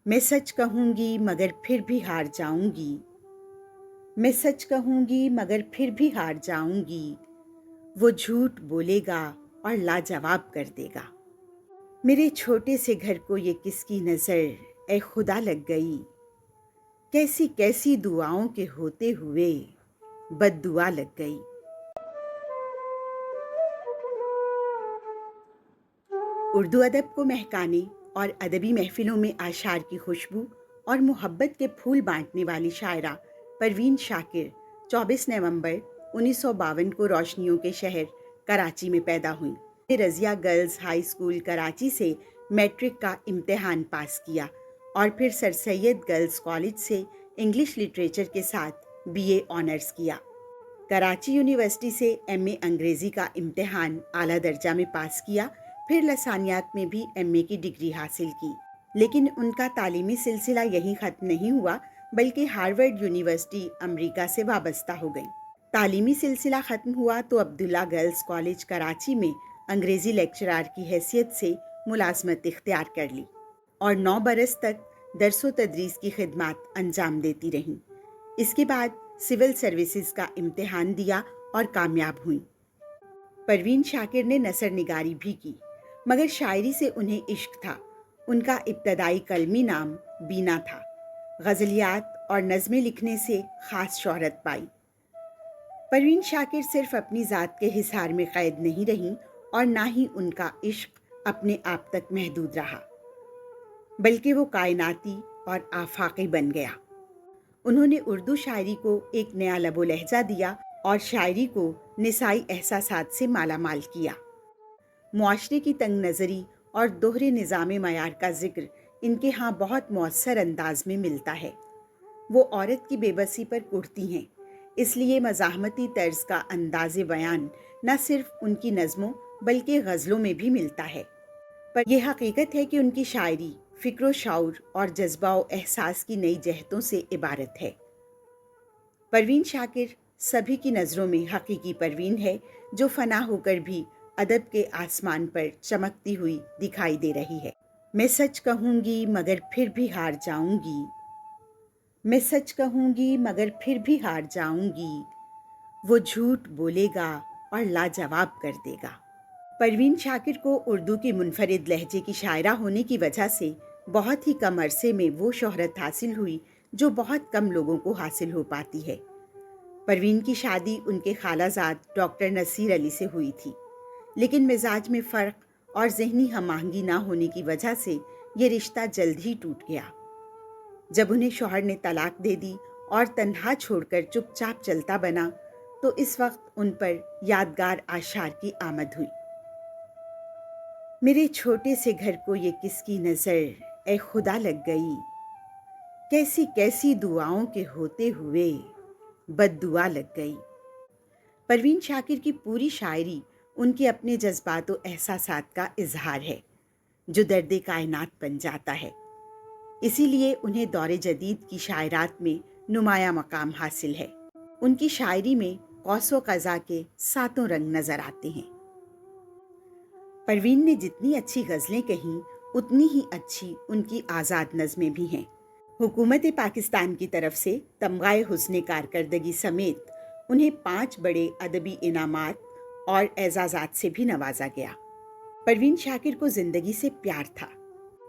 मैं सच कहूँगी मगर फिर भी हार जाऊँगी। मैं सच कहूँगी मगर फिर भी हार जाऊँगी। वो झूठ बोलेगा और लाजवाब कर देगा। मेरे छोटे से घर को ये किसकी नज़र ए खुदा लग गई। कैसी कैसी दुआओं के होते हुए बद्दुआ लग गई। उर्दू अदब को महकाने और अदबी महफिलों में आशार की खुशबू और मोहब्बत के फूल बांटने वाली शायरा परवीन शाकिर 24 नवंबर 1952 को रोशनियों के शहर कराची में पैदा हुई। Razia girls high school Karachi से मैट्रिक का इम्तिहान पास किया और फिर सर सैयद गर्ल्स कॉलेज से इंग्लिश लिटरेचर के साथ बीए ऑनर्स किया। कराची यूनिवर्सिटी से एमए अंग्रेज़ी का इम्तिहान आला दर्जा में पास किया। फिर लसानियात में भी एमए की डिग्री हासिल की। लेकिन उनका तालीमी सिलसिला यहीं ख़त्म नहीं हुआ, बल्कि हार्वर्ड यूनिवर्सिटी अमेरिका से वाबस्ता हो गई। तालीमी सिलसिला ख़त्म हुआ तो अब्दुल्ला गर्ल्स कॉलेज कराची में अंग्रेज़ी लेक्चरार की हैसियत से मुलाजमत इख्तियार कर ली और 9 बरस तक दरसो तदरीस की खिदमात अंजाम देती रहीं। इसके बाद सिविल सर्विसेज का इम्तिहान दिया और कामयाब हुई। परवीन शाकिर ने नसर निगारी भी की, मगर शायरी से उन्हें इश्क था। उनका इब्तदाई कलमी नाम बीना था। गज़लियात और नज़में लिखने से ख़ास शोहरत पाई। परवीन शाकिर सिर्फ अपनी ज़ात के हिसार में क़ैद नहीं रहीं और ना ही उनका इश्क अपने आप तक महदूद रहा, बल्कि वो कायनाती और आफाकी बन गया। उन्होंने उर्दू शायरी को एक नया लबो लहजा दिया और शायरी को निसाई एहसासात से माला माल किया। मुआशरे की तंग नज़री और दोहरे निज़ाम मयार का जिक्र इनके यहाँ बहुत मौसर अंदाज में मिलता है। वो औरत की बेबसी पर कुढ़ती हैं, इसलिए मज़ाहमती तर्ज का अंदाज़ बयान न सिर्फ उनकी नज़मों बल्कि गज़लों में भी मिलता है। पर यह हकीकत है कि उनकी शायरी फ़िक्र शाऊर और जज्बा व एहसास की नई जहतों से इबारत है। परवीन शाकिर सभी की नज़रों में हकीकी परवीन है, जो फ़ना होकर भी अदब के आसमान पर चमकती हुई दिखाई दे रही है। मैं सच कहूँगी मगर फिर भी हार जाऊँगी। मैं सच कहूँगी मगर फिर भी हार जाऊँगी। वो झूठ बोलेगा और लाजवाब कर देगा। परवीन शाकिर को उर्दू की मुनफरिद लहजे की शायरा होने की वजह से बहुत ही कम अरसे में वो शोहरत हासिल हुई जो बहुत कम लोगों को हासिल हो पाती है। परवीन की शादी उनके खालाजाद डॉक्टर नसीर अली से हुई थी, लेकिन मिजाज में फ़र्क और ज़हनी हमआहंगी ना होने की वजह से ये रिश्ता जल्द ही टूट गया। जब उन्हें शौहर ने तलाक दे दी और तन्हा छोड़कर चुपचाप चलता बना, तो इस वक्त उन पर यादगार आशार की आमद हुई। मेरे छोटे से घर को ये किसकी नज़र ए खुदा लग गई। कैसी कैसी दुआओं के होते हुए बद्दुआ लग गई। परवीन शाकिर की पूरी शायरी उनके अपने जज्बात व एहसासात का इजहार है, जो दर्द कायनात बन जाता है। इसीलिए उन्हें दौरे जदीद की शायरात में नुमाया मकाम हासिल है। उनकी शायरी में कौसो क़ज़ा के सातों रंग नज़र आते हैं। परवीन ने जितनी अच्छी गज़लें कहीं, उतनी ही अच्छी उनकी आज़ाद नज़में भी हैं। हुकूमत पाकिस्तान की तरफ से तमग़ाए हुस्न कारकर्दगी समेत उन्हें 5 बड़े अदबी इनामात और एज़ाज़ात से भी नवाजा गया। परवीन शाकिर को ज़िंदगी से प्यार था।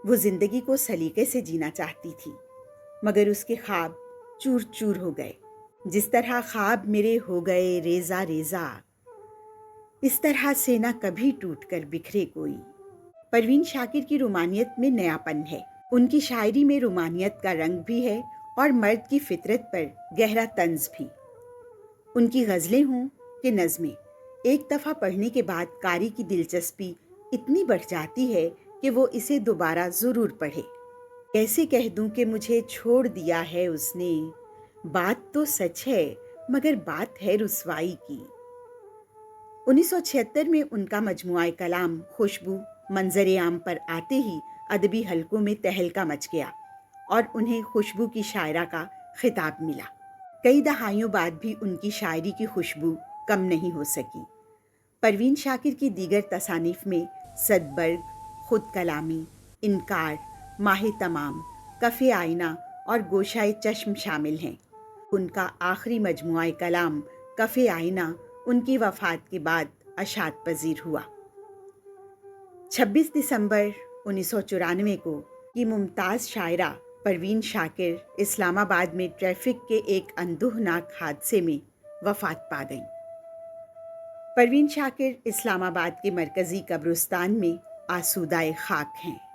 वो ज़िंदगी को सलीके से जीना चाहती थी, मगर उसके ख्वाब चूर चूर हो गए। जिस तरह ख्वाब मेरे हो गए रेज़ा रेज़ा, इस तरह से ना कभी टूट कर बिखरे कोई। परवीन शाकिर की रुमानियत में नयापन है। उनकी शायरी में रुमानियत का रंग भी है और मर्द की फितरत पर गहरा तंज भी। उनकी गज़लें हों कि नज़में, एक दफ़ा पढ़ने के बाद कारी की दिलचस्पी इतनी बढ़ जाती है कि वो इसे दोबारा ज़रूर पढ़े। कैसे कह दूं कि मुझे छोड़ दिया है उसने, बात तो सच है मगर बात है रुसवाई की। 1976 में उनका मजमुआ कलाम खुशबू मंजर आम पर आते ही अदबी हलकों में तहलका मच गया और उन्हें खुशबू की शायरा का खिताब मिला। कई दहाइयों बाद भी उनकी शायरी की खुशबू कम नहीं हो सकी। परवीन शाकिर की दीगर तसानीफ में सदबर्ग, खुद कलामी, इनकार, माह तमाम, کف آئینہ اور گوشۂ چشم شامل ہیں۔ ان کا آخری مجموعہ کلام کف آئینہ ان کی وفات کے بعد اشاعت پذیر ہوا۔ 26 دسمبر 1994 کو یہ ممتاز شاعرہ پروین شاکر اسلام آباد میں ٹریفک کے ایک اندوہناک حادثے میں وفات پا گئیں۔ پروین شاکر اسلام آباد کے مرکزی قبرستان میں آسودہ خاک ہیں۔